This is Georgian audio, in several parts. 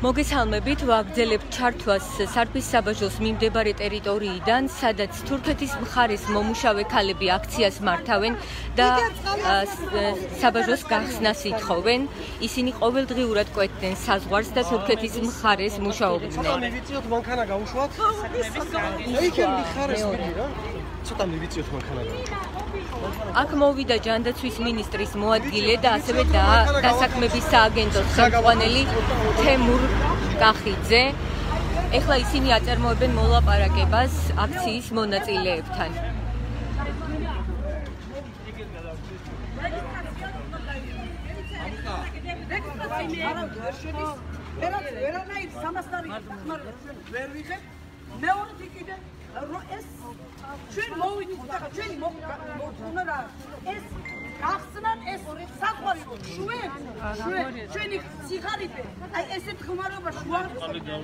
მოგესალმებით, ვაგრძელებთ ჩართვას სარფის საბაჟოს მიმდებარე ტერიტორიიდან, სადაც თურქეთის მხარის მომუშავე ქალები აქციას მართავენ და საბაჟოს გახსნას ითხოვენ. ისინი ყოველდღიურად კვეთდნენ საზღვარს და თურქეთის მხარეს მუშაობდნენ. აქ მოვიდა ჯანდაცვის მინისტრის მოადგილე და ასევე დასაქმების სააგენტოს ხელმძღვანელი თემურ კახიძე. ეხლა ისინი აწარმოებენ მოლაპარაკებას აქციის მონაწილეებთან. ჩვენ მოვიდეთ და ჩვენი მოგონა რა ეს გახსნან ეს საყვარი ჩვენი სიხარით აი ესეთ ხმარობა შუა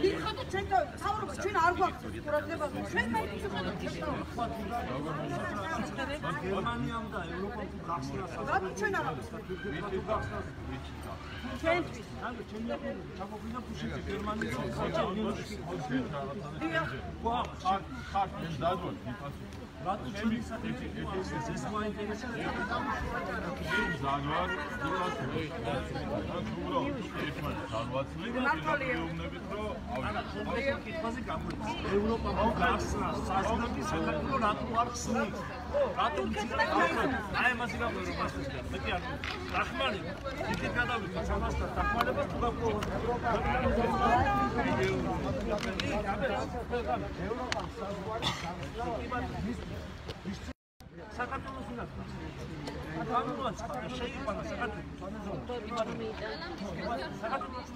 ვიხოთ ჩვენ საუბრობა ჩვენ არ გვაქვს ყურადღება ჩვენ გერმანიამ და ევროპამ გახსნას რატო ჩვენ არ აქვს ჩვენთვის ჩემი ჩამოგვიდა ფუშეთი გერმანიამ რატო ჩვენი საკითხი ეს მაინტერესებს ზანვარ ევროპა გახსნა საზღვრები საქართველოს რატო არ ხსნით რატო აი ამას იგავრო მეტი არ ახმარი იქით გადავიდა სამასთან დახმარება თუ გაკეთო ევროპა საზღვარი საქართველოს უნდა განუაც შეიყვანა საქართველოს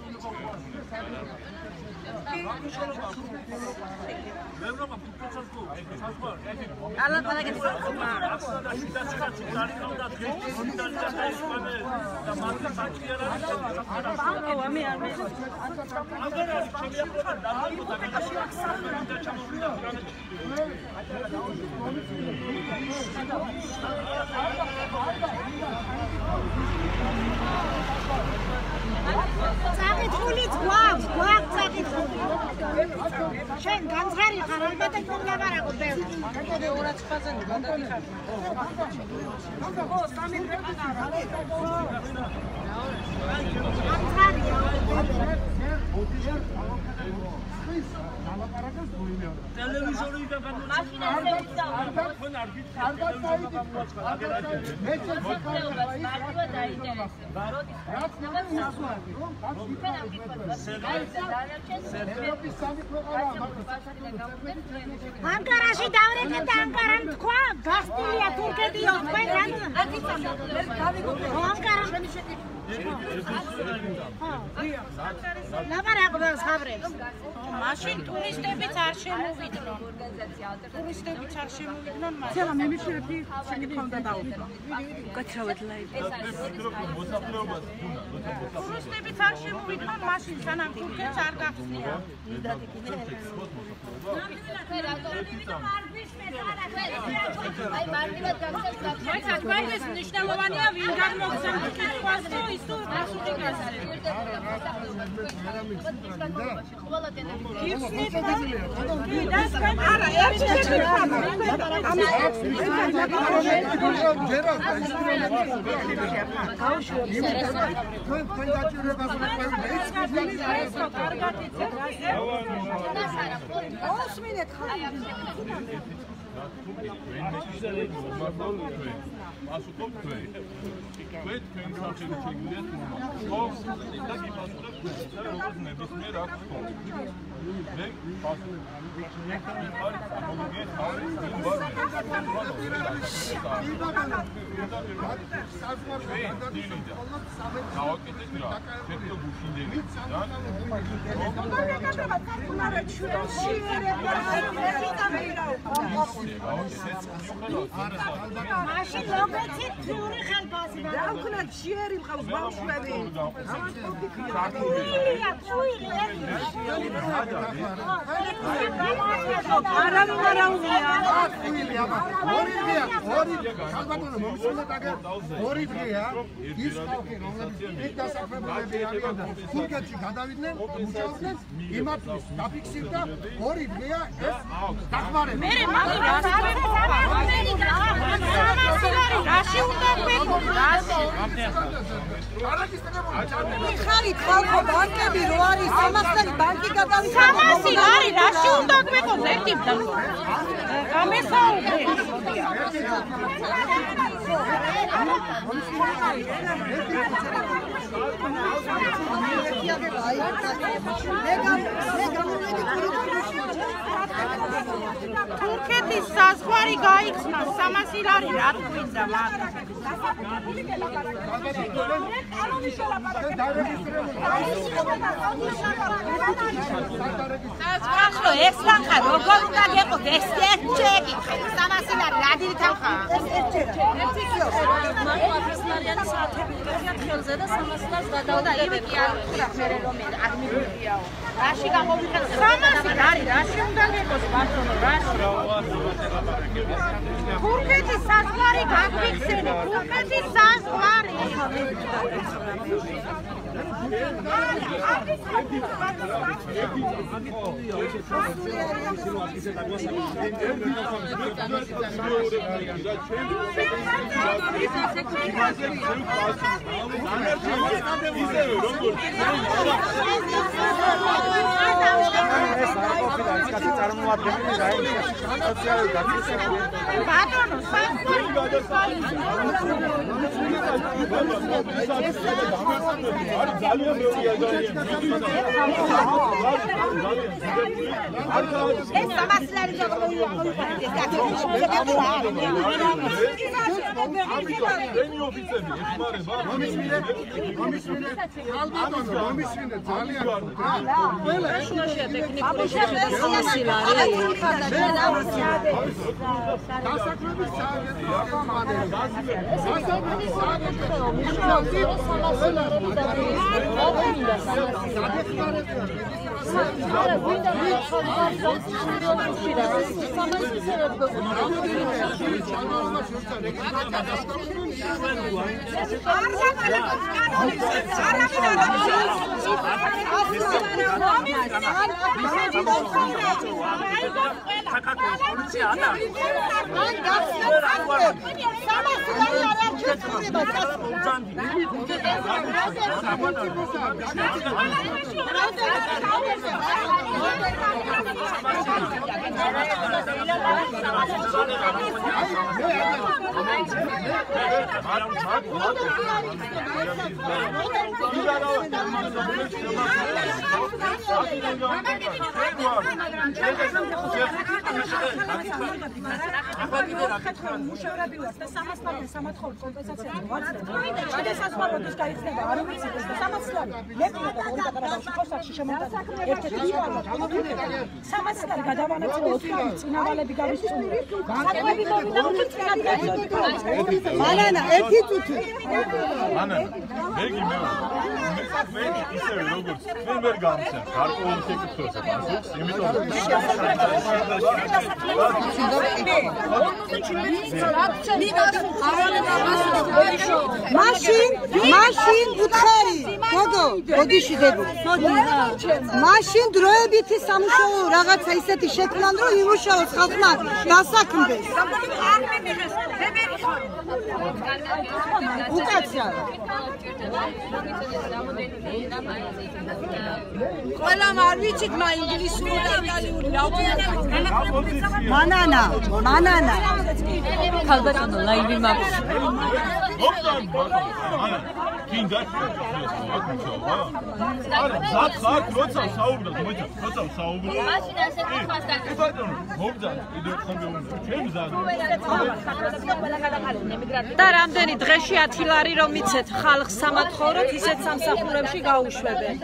წაკითხულიც გვაქვს წაკითხული. შენ განცხარი ხარ, ალბათ ეს მოლაპარაკო ბევრი. კიდე 200 ფაზანი გადადიხარ. ხო, სამი დღე არა. ტელევიზორი და მაშინა შეიძა. თქვენ არ გითხართ ტელევიზორს გამოაცხადა. ანკარაში დავრეკეთ და ანკარამ თქვა გახსნილია თურქეთიო თქვენ ლაპარაკობს ხაბრებს. მაშინ ტურისტებიც არ შემოვიდნენ. ტურისტებიც არ შემოვიდნენ. ცელა მე მიშერები შენი ქონდა დაუბრა. უკაცრავად ლაივი. ტურისტებიც არ შემოვიდნენ მაშინ სანამ თურქეთს არ გახსნია. აი მარტივად გახსნას. მაინც მაინც მნიშვნელოვანია ვინ გადმოგცემს კითხვას და ის თუ რასული გასცემს. მაშინ მოგეცით ფური ხელფასი. რა ვქნათ შიერი მყავს ბავშვები. ორი დღეა ის ხალხი რომლებიც ეს დასაქმებულები არიან და თურქეთში გადავიდნენ, მუშაობდნენ, იმათთვის დაფიქსირდა 2 დღეა ეს დახმარება. მე რაში უნდა მეკითხო? ხარით ხალხო ბანკები რო არის 300 ბანკი გადავიდა 300 არის რაში უნდა მეკითხო? ერთი გამესაუბრე თურქეთის საზღვარი გაიხსნა 300 ლარი რა თქვინდა მაგრამ ახლა ეს ხა როგორ უნდა გეყოთ ეს ჩეკი 300 ლარი რა დიდი თანხა ერთი მარკარისლარიანი საათები გაგია ხელზე და 300 ლარს გადავდა იმედი არ ვთქვა მე რომ ადმინისტრიაო რაში გამოვიხარ 300 ლარი რაში უნდა გეყოს ბატონო რაში თურქეთის საზღვარი გაგფიქსირე თურქეთის საზღვარი მანანა ერთი წუთი მანანა მეგი მე ისე როგორც მე ვერ გამცემ გარკვეულ შეკითხვებს ასეც იმიტომ მაშინ უთხარი გოგო გოდიში დებო მაშინ დროებითი სამუშაო რაღაცა ისეთი შექმნან რომ იმუშაოს ხალხმა დასაქმდეს უკაცია ყველამ არ ვიცით მა ინგლისური და იტალიური რა მანანა ქალბატონო ლაივი მაქვს კინდა არა ზაფხარ როცა საუბრობ როცა საუბრობ მაშინ ასე თქვას და ბატონო მოგდა კიდევ ხომ უნდა ჩემ ზად და რამდენი დღეში 10 ლარი რომ მიცეთ ხალხს სამათხოვროთ ისეთ სამსახურებში გაუშვებენ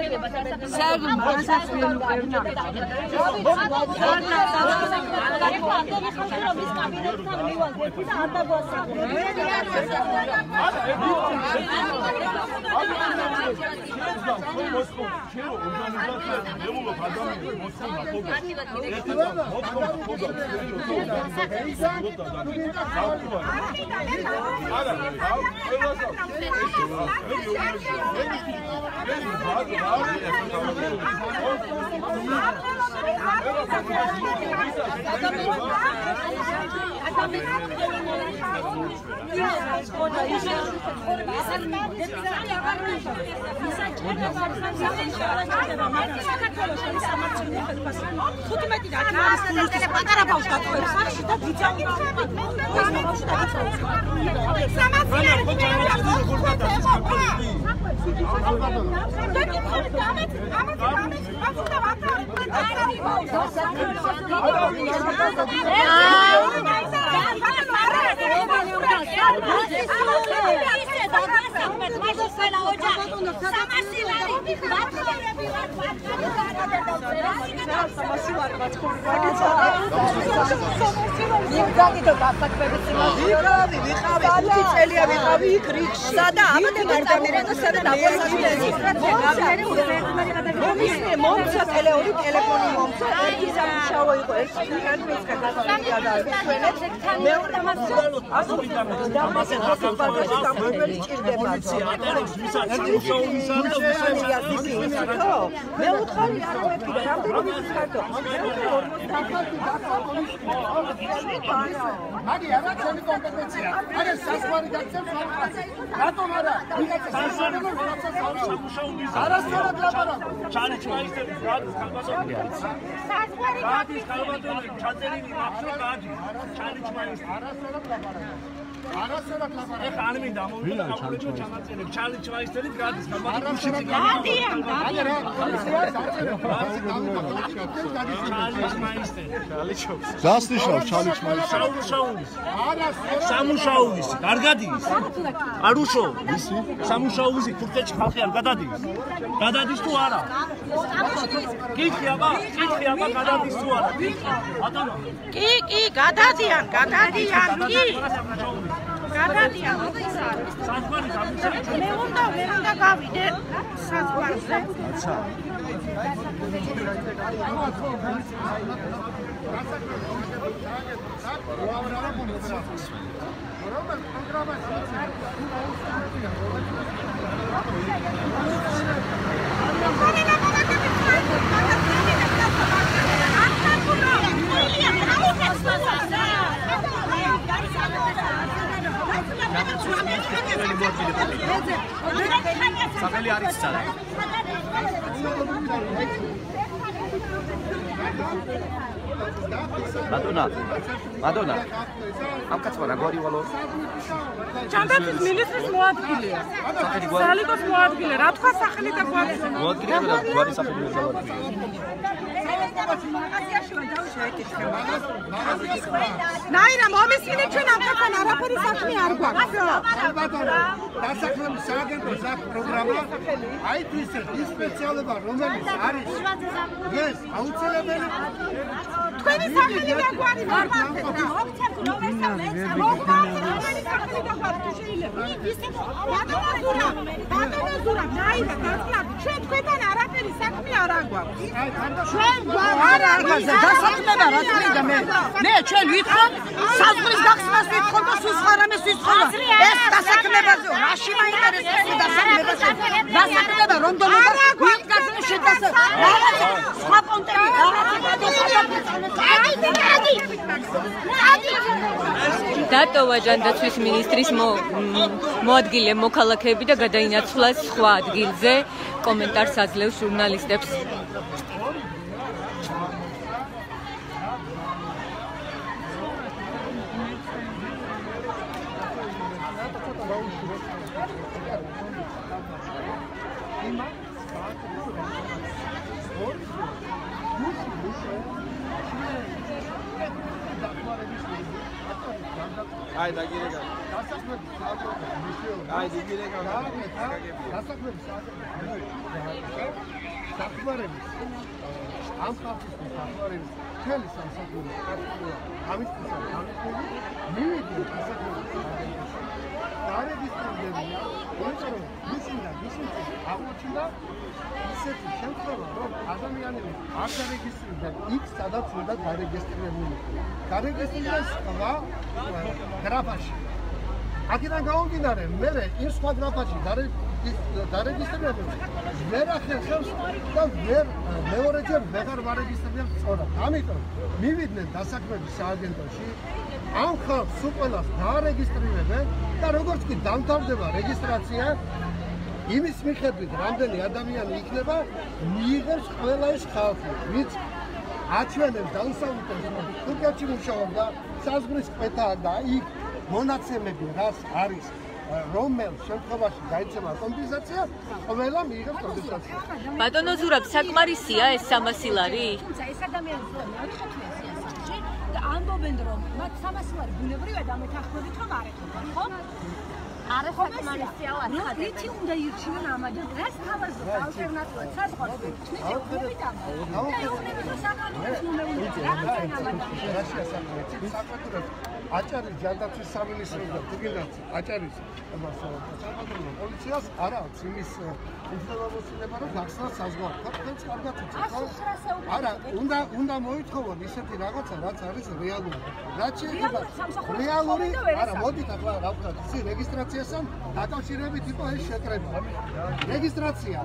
მაგი არა ჩვენი კომპეტენცია. არა სასვარი გაქცევს ვარყას. რატომ არა? ვიღაცა სასვარებო რაღაცა სამუშაოების. არასწორად ლაპარაკო. ჩარიჩმაისტერის გადის ქალბატონი არის. საზღვარი გადის ქალბატონი ჩაწერილი მახსოვ გადის. ჩარიჩმაისტერი არასწორად ლაპარაკო. არასწორად ლაპარაკო. ეხა არ მინდა მოვიდა კაპულეთო ჩამაწერებ. ჩარიჩმაისტერი გადის ქალბატონი შეთი გადიან გასნიშნავს ჩარიჩმაისტერი. სამუშაოვის კარგადის არუშო სამუშაოვის თურქეთში ხალხი არ გადადის გადადის თუ არა კითხი აბა გადადის თუ არა კი გადადიან კი გადადიან საზღვარი გამიშა მე უნდა გავიდე საზღვარზე სახელი არის ცალა მადონა ამ კაცმა რა გვარი ვალო ჩანდაცის მინისტრის მოადგილეა სალიკოს მოადგილე რა თქვა სახელი და გვარი მოადგილე და გვარი სახელი მოძალატია ნაირა მომისმინე ჩვენ ამ კაცთან არაფერი საქმე არ გვაქვს დასაქმების სააგენტოს აქვს პროგრამა აი ის სპეციალობა რომელიც არის ეს აუცილებელი თქვენი სახელი და გვარი მოვაქცეთ რა ბატონო ნაირა გასვლა ჩვენ თქვენთან არაფერი საქმე არ აგვაქვს ჩვენ არა დასაქმება რა თქმა მე ჩვენ ვითხოვ საზღვრის გახსნას ვითხოვ და სულ ხარამეს ვითხოვ ეს დასაქმებაზე რაში მაინტერესებს დასაქმება რომ დონობა ვიტკაცნი შედასა სხვა პონტები დატოვა ჯანდაცვის მინისტრის მოადგილე მოქალაქეები და გადაინაცვლა სხვა ადგილზე კომენტარს აძლევს ჟურნალისტებს აი დაგირეკა აი დაგირეკა საფუარების ამ ხალხისთვის საფუარების მთელი სამსახური ამისთვის მივიდნენ დასაქმების არეგისტრირდებიან, იმიტომ რომ ისინი აღმოჩნდა ისეთი შემთხვევა, რომ ადამიანები არ დარეგისტრირდნენ იქ, სადაც უნდა დარეგისტრირდნენ. დარეგისტრირდნენ სხვა გრაფაში. აქედან გამომდინარე, მე იმ სხვა გრაფაში დარეგისტრირებული ვერ ახერხებს და მეორეჯერ ვეღარ ვარეგისტრირებ სწორად. ამიტომ მივიდნენ დასაქმების სააგენტოში, ამ ხალხს უყველას დაარეგისტრირებენ და როგორც კი დამთავრდება რეგისტრაცია, იმის მიხედვით რამდენი ადამიანი იქნება, მიიღებს ყველა ეს ხალხი, ვინც აჩვენებს დაუსწავლელს, თურქეთში მუშაობდა, საზღვრის კვეთაა და იქ მონაცემები რაც არის, რომელ შემთხვევაში გაიცემა კომპენსაცია, ყველა მიიღებს კომპენსაციას. ბატონო ზურაბ, საკმარისია ეს 300 ლარი? თუმცა ეს ადამიანები მეოთხე თვეა სიასათში და ამბობენ რომ მათ 300 ლარი ბუნებრივად ამეთანხმებით რომ არ ეხება, ხო? არა საკმარისია ვარ. რითი უნდა ირჩიონ ამ ადამიანს? რას თავაზობთ ალტერნატივად საზღვარგარეთ? თვითონ აჭარის ჯანდაცვის სამინისტროს და თუგილაც აჭარის საპატრონო პოლიციას არ აქვს იმის უფლებამოსილება რომ გახსნას საზღვარი. თქვენც კარგად იცით, ხო? არა, უნდა მოითხოვონ ისეთი რაღაცა, რაც არის რეალური. რაც შეიძლება რეალური, არა, მოდით ახლა რა ვქნათ, ისი რეგისტრაციასთან დაკავშირებით იყო ეს შეკრება. რეგისტრაცია.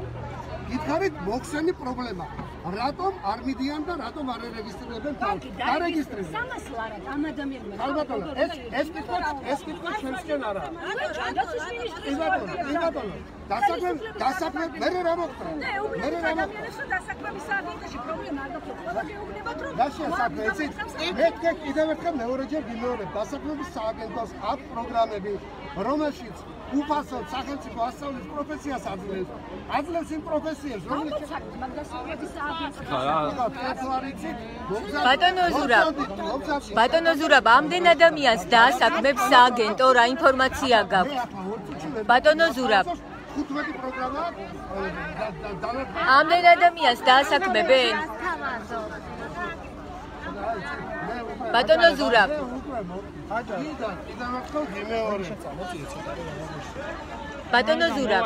გითხარით, მოხსენი პრობლემა. რატომ არ მიდიან და რატომ არ ერეგისტრირებენ თავს? დარეგისტრირებენ. 300 ლარი ამ ადამიანმა. ალბათო, ეს კითხვა ჩვენსკენ არა. ბატონო, დასაქმე მერე რა მოხდა? მერე რა მოხდა? დასაქმების სააგენტოში პრობლემა არ გაქვს. ყველა შეუგდებათ რომ რა შეასაქმე, იცით? მე კიდევ ერთხელ მეორეჯერ გიმეორებ, დასაქმების სააგენტოს აქვს პროგრამები, რომელშიც უფასოდ სახელმწიფო ასწავლის პროფესიას აძლევს იმ პროფესიებს, რომელიც ბატონო ზურაბ, ამდენ ადამიანს დაასაქმებს სააგენტო, რა ინფორმაცია გაქვთ? ბატონო ზურაბ, 15 პროგრამა ამდენ ადამიანს დაასაქმებენ? ბატონო ზურაბ, ბატონო ზურაბ,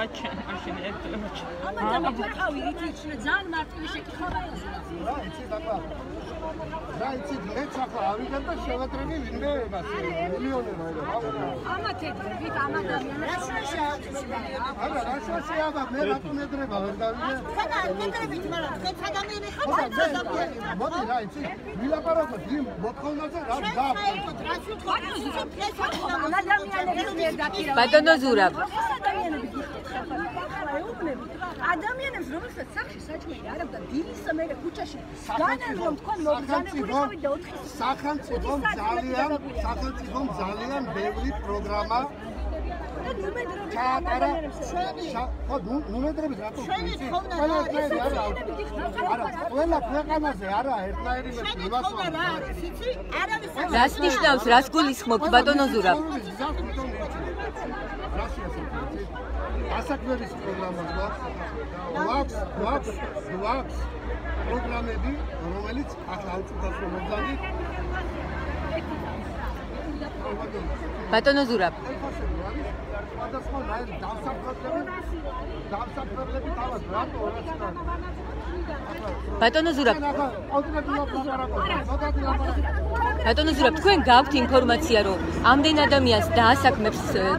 ძალიან მარტივი შეკითხვა იყო. რა იცით, მეც ახლა ავიღებ და შევატრები ვინმე მას მილიონერად. ამათ ეგრევით ამ ადამიანებს არა, რა შეაბა, მე რატომ ედრება ვერ დავიდე? ედრებით, მაგრამ თქვენ ადამიანი ხართ, ადამიანი. მოდი რა იცით, ვილაპარაკოთ იმ მოთხოვნაზე რა გააქვს. ბატონო ზურაბ, ადამიანებს რომელსაც სახში საჭმელი არ აქვს და დილის მერე ქუჩაში განან რომ თქვენ მოგზაურობთ და 4 სახელმწიფომ ძალიან ბევრი პროგრამა ჩაატარა. ხო, ნუმერებით რატო ვიცი? ყველა ქვეყანაზე არა ერთნაირი იმას რას ნიშნავს, რას გულისხმობთ ბატონო ზურაბ? დასაქმების პროგრამა გვაქვს პროგრამები, რომელიც ახლა უწუხოს მომძანი. ბატონო ზურაბ, ბატონო ზურაბ, თქვენ გაქვთ ინფორმაცია, რომ ამდენ ადამიანს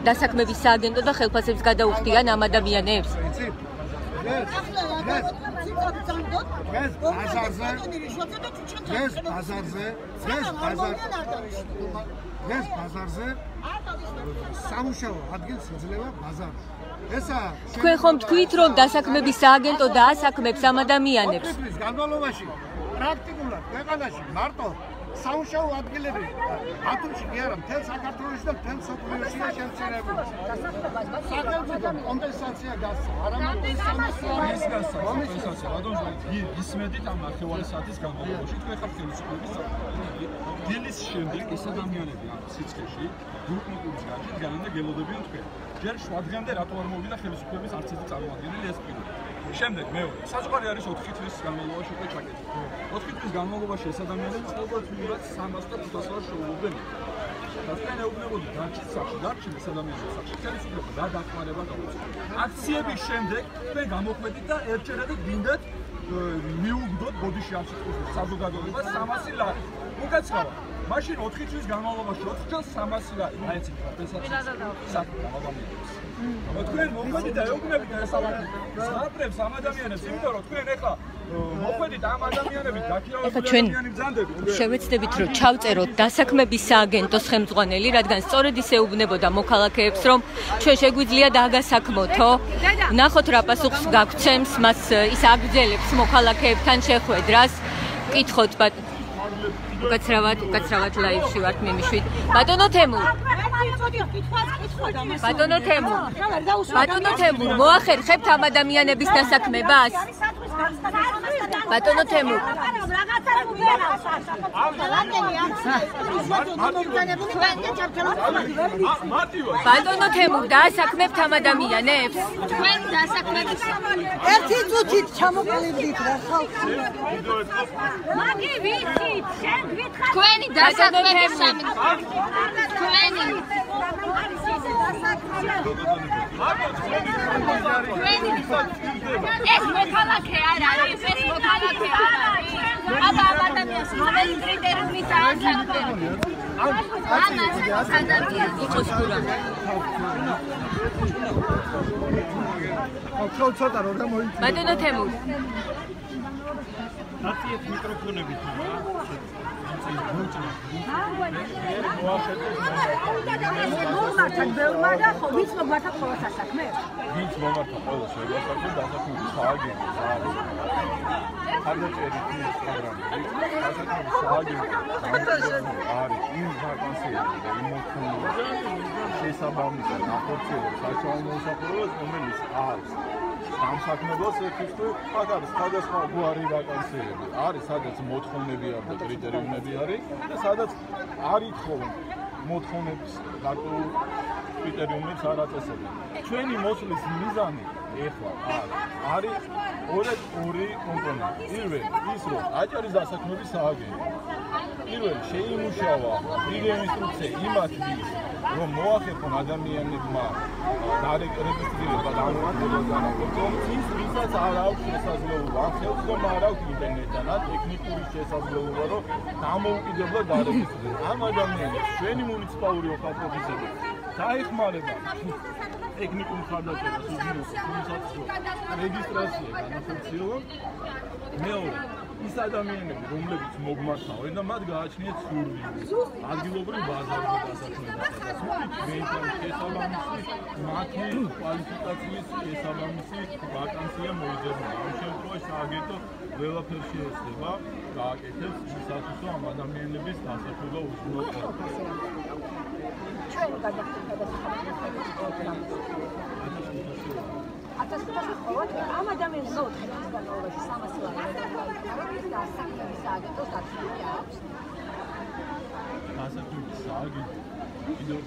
დასაქმების სააგენტო და ხელფასებს გადაუხდიან ამ ადამიანებს? ეს ბაზარზე სამუშაო ადგილს იძლევა ბაზარი. თქვენ ხომ თქვით, რომ დასაქმების სააგენტო დაასაქმებს ამ ადამიანებს? განმავლობაში პრაქტიკულად ქვეყანაში მარტო სამუშაო ადგილები ათუმში კი არა, მთელ საქართველოში და მთელ მსოფლიოშია შემცირებული. სახელმწიფო კომპენსაცია გასცა, არა ისმედით ამ ნახევარი საათის განმავლობაში თქვენ ხართ ხელისუფლების საკუთრებული. დილის შემდეგ ეს ადამიანები ამ სიცხეში გულკმოტურის გარშე დგანან და გელოდებიან თქვენ. ჯერ შვადღემდე რატო არ მოვიდა ხელისუფლების არც ერთი წარმოადგენელი ეს პირი. შემდეგ მეორე, საზღვარი არის 4 თვის განმავლობაში უკვე ჩაკეტილი. 4 თვის განმავლობაში ეს ადამიანები ყოველდღიურად 300 და 500 ლარს შეუძლებენ. თქვენ ეუბნებოდით დარჩის სახში, დარჩის ადამიანის სახში, ხელისუფლება და დახმარება გაუწია. აქციების შემდეგ თქვენ გამოხვედით და ერთჯერადად გინდათ მიუგდოთ ბოდიში ამ სიტყვის საზოგადოებას 300 ლარი. უკაცრავად. მაშინ 4 წლის განმავლობაში 4 წელს 300 ლარი მაინც კომპენსაცია საქმე ადამიანებს. თქვენ მოხვედით და ეუბნებით საუბრებს ამ ადამიანებს, იმიტომ რომ თქვენ ეხლა მოხვედით ამ ადამიანებით დაქირავებული ადამიანები ბრძანდებით. შევეცდებით რომ ჩავწეროთ დასაქმების სააგენტოს ხელმძღვანელი, რადგან სწორედ ის ეუბნებოდა მოქალაქეებს, რომ ჩვენ შეგვიძლია დაგასაქმოთო. ნახოთ რა პასუხს გაგცემს, მას ის აგრძელებს მოქალაქეებთან შეხვედრას. კითხოთ უკაცრავად ლაივში ვართ მიმიშვით. ბატონო თემურ. ბატონო თემურ, მოახერხებთ ამ ადამიანების დასაქმებას? ბატონო თემურ. ბატონო თემურ, დაასაქმებთ ამ ადამიანებს? თქვენ დასაქმების ერთი წუთით ჩამოყალიბდით რა ხალხი. მაგი ვიცით, შენ გითხარ. თქვენი დასაქმების თქვენი ეს მოქალაქე არ არის, ეს მოქალაქე არ არის. აბა ადამიანს რომელი კრიტერიუმით აასაქმებთ? ამას ადამიანს იყოს გურა. ცოტა რომ მოიწვია. ბატონო თემურ. ნაციეთ მიკროფონებით. მოგმართ ბევრმა და ხო ვინც მოგმართ ყოველ სასაქმე? ვინც მომართა ყოველ შეგვასაქმე დასაქმების სააგენტოს არის. ხარდაჭერით ის პროგრამები. დასაქმების სააგენტოს არის იმ ვაკანსიები და იმ მოთხოვნილების შესაბამისად ნახორციელებს საშუალო მოსახლეობას, რომელიც არის. სამსაქმებელს ეკუთვნის, აქ არის სხვადასხვა გვარი ვაკანსიები. არის სადაც მოთხოვნები არის და კრიტერიუმები არის და სადაც არ ითხოვენ მოთხოვნების გარკვეულ კრიტერიუმებს არ აწესებენ. ჩვენი მოსვლის მიზანი ეხლა არის ორი კომპონენტი. პირველი ის რომ აჭარის დასაქმების სააგენტო პირველი შეიმუშავა დიდი ინსტრუქცია იმათთვის, რომ მოახერხონ ადამიანებმა დარეგისტრირება და ამოქმედოს ვისაც არ აქვს შესაძლებლობა, ან ხელმძღვანელს არ აქვს ინტერნეტიდან, ან ტექნიკური შესაძლებლობა, რომ დამოუკიდებლად დარეგისტრირდეს. ამ ადამიანებს ჩვენი მუნიციპალური ოფისები დაეხმარება ტექნიკურ ხარდაჭერას უზრუნველყოფს, თუმცა რეგისტრაცია განახორციელონ. მეორე ის ადამიანები, რომლებიც მოგმართავენ და მათ გააჩნიათ სურვილი ადგილობრივ ბაზარზე დასაქმებისას, მეთანხმების შესაბამისი მათი კვალიფიკაციის შესაბამისი ვაკანსია მოიძებნება. ამ შემთხვევაში სააგენტო ყველაფერში ესწრება, გააკეთებს ისათვის, რომ ამ ადამიანების დასაქმება უზრუნველყოფოს. ჩვენ გადაგხდით პროგრამას. ამ ადამიანს მოუთხეთ განაუღებაში 300 ლარი და დასაქმების სააგენტოს დაცული აქვს. დასაქმების სააგენტო კიდევ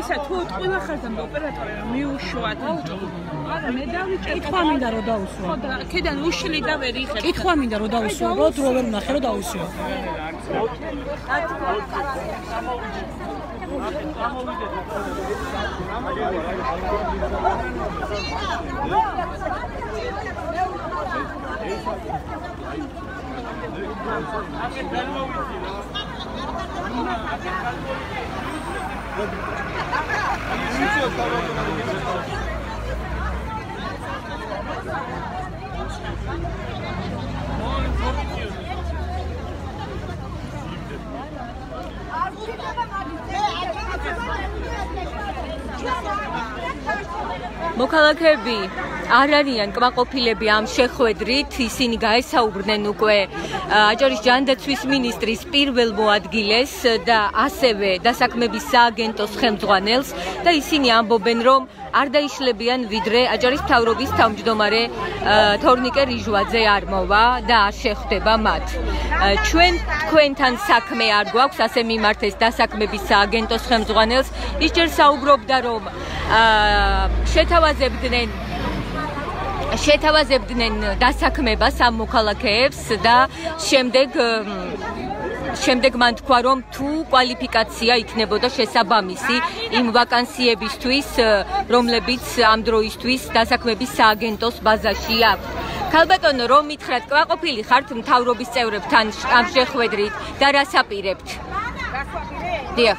ისა თუ ყველა ხარდამ ოპერატორი მიუშვათ. არა, მე დავიჭერ. კითხვა მინდა რომ დაუსვა. ხო და ქედან უშლი და ვერ იხებ. კითხვა მინდა რომ დაუსვა, რომ დრო ვერ ვნახე რომ დაუსვა. მოქალაქეები არ არიან კმაყოფილები ამ შეხვედრით, ისინი გაესაუბრნენ უკვე აჭარის ჯანდაცვის მინისტრის პირველ მოადგილეს და ასევე დასაქმების სააგენტოს ხელმძღვანელს და ისინი ამბობენ, რომ არ დაიშლებიან, ვიდრე აჭარის მთავრობის თავმჯდომარე თორნიკე რიჟვაძე არ მოვა და არ შეხვდება მათ. ჩვენ თქვენთან საქმე არ გვაქვს, ასე მიმართეს დასაქმების სააგენტოს ხელმძღვანელს. ის ჯერ საუბრობდა, რომ შეთავაზებდნენ დასაქმებას ამ მოქალაქეებს და შემდეგ მან თქვა, რომ თუ კვალიფიკაცია იქნებოდა შესაბამისი იმ ვაკანსიებისთვის, რომლებიც ამ დროისთვის დასაქმების სააგენტოს ბაზაში აქვს. ქალბატონო, რომ მითხრათ, კმაყოფილი ხართ მთავრობის წევრებთან ამ შეხვედრით და რას აპირებთ? დიახ.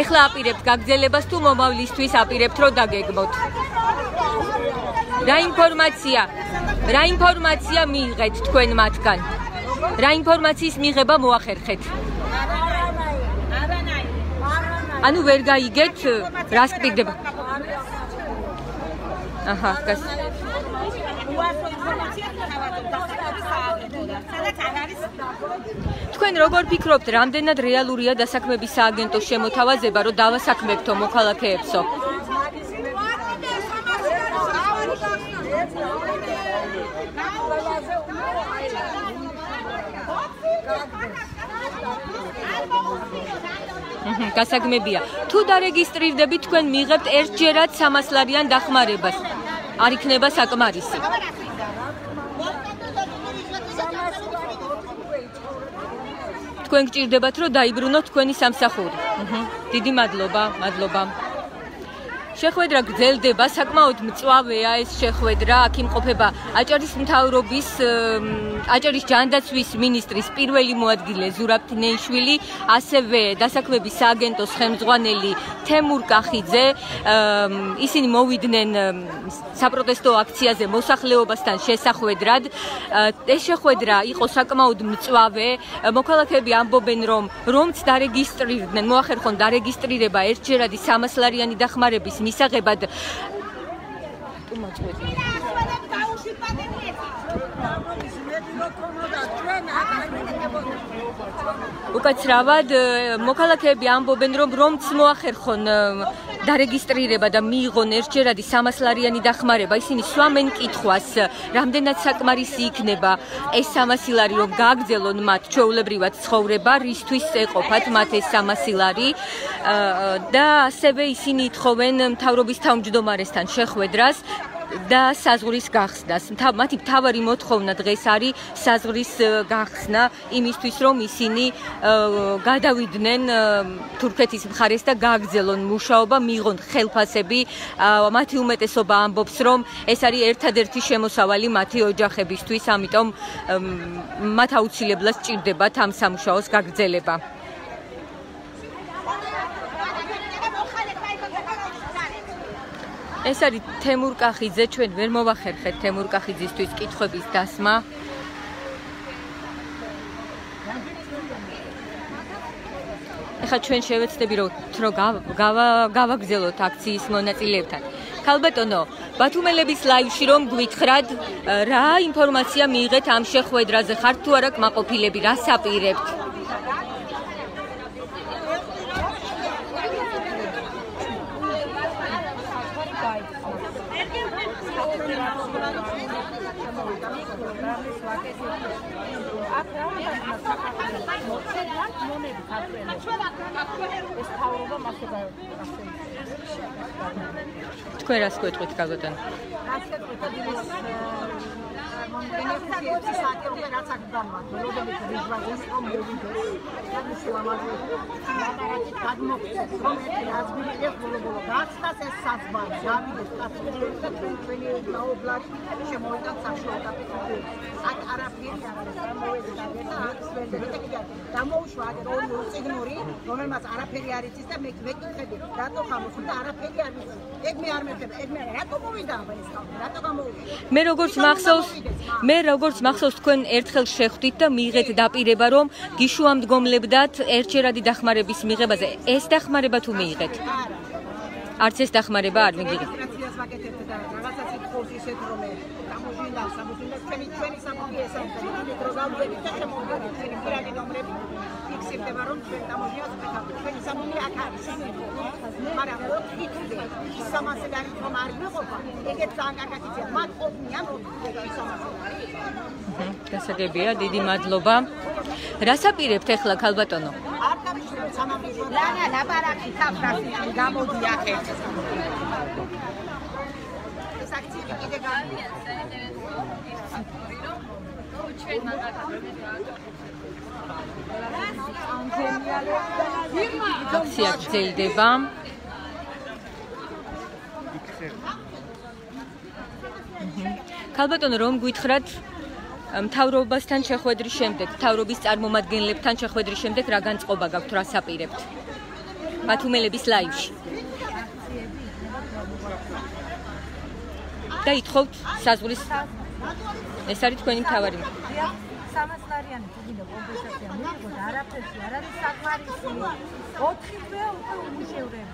ეხლა აპირებთ გაგრძელებას თუ მომავლისთვის აპირებთ, რომ დაგეგმოთ? რა ინფორმაცია მიიღეთ თქვენ მათგან? რა ინფორმაციის მიღება მოახერხეთ? ანუ ვერ გაიგეთ, რას გპირდება? აჰა, გას. თქვენ როგორ ფიქრობთ, რამდენად რეალურია დასაქმების სააგენტოს შემოთავაზება, რომ დავასაქმებთო მოქალაქეებსო? გასაგმებია. თუ დარეგისტრირდებით, თქვენ მიიღებთ ერთჯერად 300 ლარიან დახმარებას. არ იქნება საკმარისი. თქვენ გჭირდებათ, რომ დაიბრუნოთ თქვენი სამსახური. დიდი მადლობა. შეხვედრა გრძელდება, საკმაოდ მწვავეა ეს შეხვედრა. აქ იმყოფება აჭარის მთავრობის, აჭარის ჯანდაცვის მინისტრის პირველი მოადგილე ზურაბ თინეიშვილი, ასევე დასაქმების სააგენტოს ხელმძღვანელი თემურ კახიძე. ისინი მოვიდნენ საპროტესტო აქციაზე მოსახლეობასთან შესახვედრად. ეს შეხვედრა იყო საკმაოდ მწვავე. მოქალაქეები ამბობენ, რომც დარეგისტრირდნენ, მოახერხონ დარეგისტრირება ერთჯერადი 300 ლარიანი დახმარების მისაღებად. უკაცრავად მოქალაქეები ამბობენ, რომც მოახერხონ დარეგისტრირება და მიიღონ ერთჯერადი 300 ლარიანი დახმარება, ისინი სვამენ კითხვას, რამდენად საკმარისი იქნება ეს 300 ლარი, რომ გააგრძელონ მათ ჩვეულებრივად ცხოვრება, რისთვის ეყოფათ მათ ეს 300 ლარი და ასევე ისინი ითხოვენ მთავრობის თავმჯდომარესთან შეხვედრას და საზღვრის გახსნას. მათი მთავარი მოთხოვნა დღეს არის საზღვრის გახსნა, იმისთვის რომ ისინი გადავიდნენ თურქეთის მხარეს და გააგრძელონ მუშაობა, მიიღონ ხელფასები. მათი უმეტესობა ამბობს, რომ ეს არის ერთადერთი შემოსავალი მათი ოჯახებისთვის, ამიტომ მათ აუცილებლად სჭირდებათ ამ სამუშაოს გაგრძელება. ეს არის თემურ კახიძე, ჩვენ ვერ მოვახერხეთ თემურ კახიძისთვის კითხვების დასმა. ეხლა ჩვენ შევეცდები, რომ გავაგზავნოთ აქციის მონაწილეებთან. ქალბატონო, ბათუმელების ლაივში რომ გვითხრათ, რა ინფორმაცია მიიღეთ ამ შეხვედრაზე, ხართ თუ არა კმაყოფილები, რას აპირებთ? თქვენ რას გვეტყვით, ქალბატონო? მე როგორც მახსოვს თქვენ ერთხელ შეხვდით და მიიღეთ დაპირება, რომ გიშუამდგომლებდათ ერთჯერადი დახმარების მიღებაზე. ეს დახმარება თუ მიიღეთ? არც ეს დახმარება არ მიიღეთ. რაღაცას ვაკეთებთ და რაღაცას ითხოვს ისეთ რომ გამოჟინდა ჩვენი სამოდი ეს არის რო გავდებით და შემოვიდეთ ჩვენი პირადი ნომრები ფიქსირდება რომ ჩვენ გამოჟინდას ვაკეთებთ ჩვენი სამოდი აქ არის მაგრამ ოთხიცზე ის სამასელი არის რომ არ ვიყოფა ეგეც ძალიან კარგად იციან მათ ყოფნიან რომ ის სამასელი არის გასაგებია დიდი მადლობა რას აპირებთ ახლა ქალბატონო არ გამიშვილო სამამულო რა ლაპარაკი თავრასი გამოდი ახეთ ეს აქციები კიდე გამოდიან ჩვენ აქცია გრძელდება ქალბატონო რომ გითხრათ მთავრობასთან შეხვედრის შემდეგ, მთავრობის წარმომადგენლებთან შეხვედრის შემდეგ რა განწყობა გაქვთ, რას აპირებთ? მათუმელების ლაივში. და ითხოვთ საზღვრის ეს არის თქვენი მთავარი. 300 ლარიანი გინდა კომპენსაცია მიიღოთ, არაფერში არ არის საკმარისი. 4 თვე უკვე უმუშევრებია.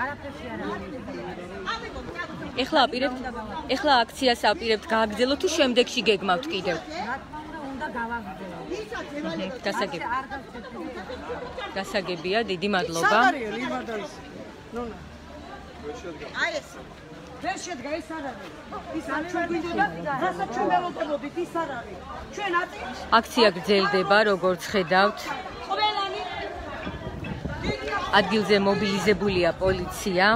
არაფერში არ არის. ეხლა აქციას აპირებთ გააგრძელოთ თუ შემდეგში გეგმავთ კიდევ? რა თქმა უნდა გავაგრძელოთ. გასაგებია, დიდი მადლობა. აი ეს ვერ შედგა ეს არ არის. ის არ ჩვენ გვინდა რასაც ჩვენ ველოდებით ის არ არის. ჩვენ აწი აქცია გრძელდება, როგორც ხედავთ. ყველანი ადგილზე მობილიზებულია პოლიცია.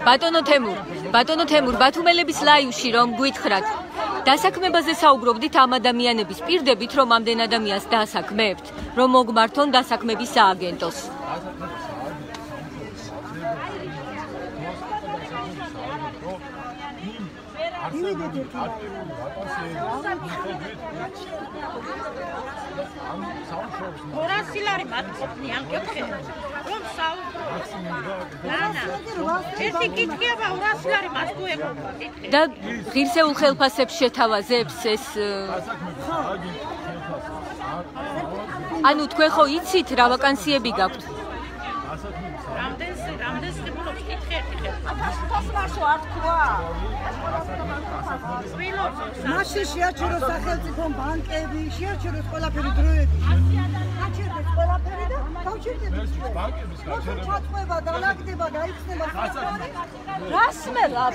ბატონო თემურ ბატონო თემურ ბათუმელების ლაივში რომ გითხრათ დასაქმებაზე საუბრობდით ამ ადამიანების პირდებით რომ ამდენ ადამიანს დასაქმებთ რომ მოგმართონ დასაქმების სააგენტოს ორასილარი მათყოფნიან გექენ რომ ერთი კითხება ორასილარი მათქუება და ღირსეულ ხელფასებს შეთავაზებს ეს ანუ თქვენ ხო იცით რა ვაკანსიები გაქვთ რამდენს ტიპულობს კითხეთ ფასმარშო არ თქვა მაშინ შეაჩეროს სახელმწიფო ბანკები შეაჩეროს ყველაფერი დროებით გაჩერდეს ყველაფერი და გავჩერდებით ბანკების გაჩერება დალაგდება გაიხსნება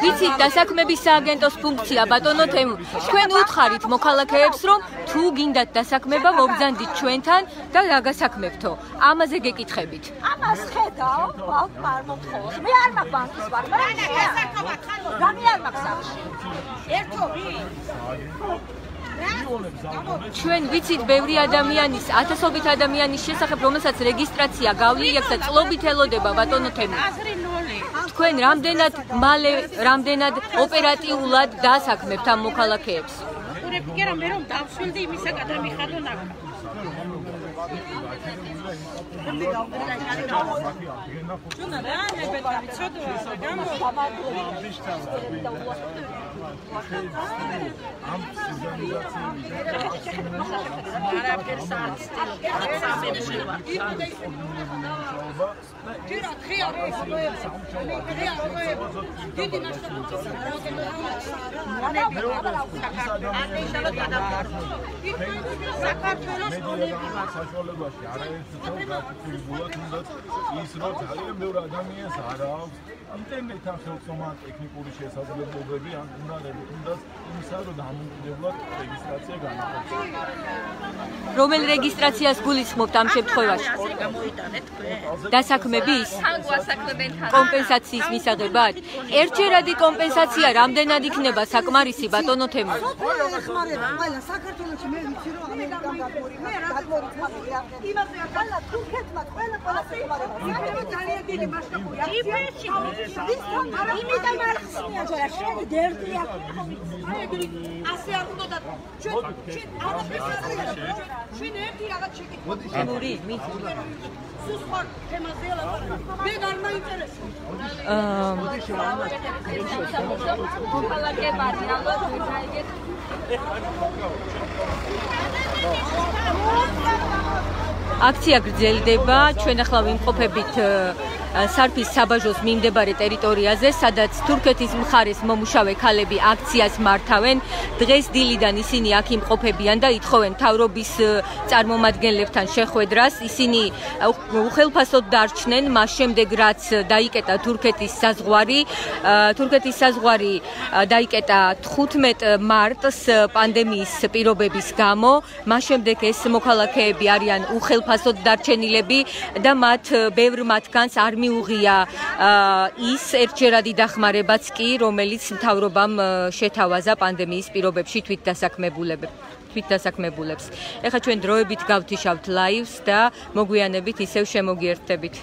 ვიცით დასაქმების სააგენტოს ფუნქცია ბატონო თემურ თქვენ უთხარით მოქალაქეებს რომ თუ გინდათ დასაქმება მოგზანდით ჩვენთან და რა გასაქმებთო ამაზე გეკითხებით ამას ხედავ ბანკ არ მომთხოვს მე არ მაქვს ბანკის ვარ მაგრამ გამი არ მაქვს სახში ჩვენ ვიცით ბევრი ადამიანის, ათასობით ადამიანის შესახებ, რომელსაც რეგისტრაცია გავლილი აქვს და წლობით ელოდება ბატონო თემურ. თქვენ რამდენად მალე, რამდენად ოპერატიულად დასაქმებთ ამ მოქალაქეებს? ურებდგე რომ მე რომ დავშვილდი იმისაგან და მიხადონ აქ. ჩუნა რა ნებეთ ვიცოდო გამო ამ საშუალებაში არაერთი თვალსაჩინო თუნდაც ის რომ ძალიან ბევრი ადამიანს არ აქვს ინტერნეტთან ხელმძღვანელობა ტექნიკური შესაძლებლობები ან უნარები თუნდაც იმისა რომ დამოუკიდებლად რეგისტრაცია განახორციელოს რომელ რეგისტრაციას გულისხმობთ ამ შემთხვევაში? დასაქმების? კომპენსაციის მისაღებად? ერთჯერადი კომპენსაცია რამდენად იქნება საკმარისი ბატონო თემო? ყველა საქართველოში მე ვიცი რომ ამერიკამ გადმორიცხავია. იმაზე ყველა თურქეთმა ყველა საკმარისია. ძალიან დიდი მასშტაბური აქცია. იმიტომ არ ხსნია ჯერა შენი დერდი აქვს. ასე არ უნდა ჩვენ ერთი რაღაც შეკითხვა. შემური მით სხვა თემაზე ლაპარაკობ. მე არ მაინტერესებს. აქცია გრძელდება, ჩვენ ახლა ვიმყოფებით სარფის საბაჟოს მიმდებარე ტერიტორიაზე, სადაც თურქეთის მხარის მომუშავე ქალები აქციას მართავენ. დღეს დილიდან ისინი აქ იმყოფებიან და ითხოვენ მთავრობის წარმომადგენლებთან შეხვედრას. ისინი უხელფასოდ დარჩნენ მას შემდეგ, რაც დაიკეტა თურქეთის საზღვარი. თურქეთის საზღვარი დაიკეტა 15 მარტს პანდემიის პირობების გამო. მას შემდეგ ეს მოქალაქეები არიან უხელფასოდ დარჩენილები და ბევრ მათგანს არ მიუღია ის ერთჯერადი დახმარებაც კი, რომელიც მთავრობამ შეთავაზა პანდემიის პირობებში თვითდასაქმებულებს. ეხლა ჩვენ დროებით გავთიშავთ ლაივს და მოგვიანებით ისევ შემოგიერთდებით.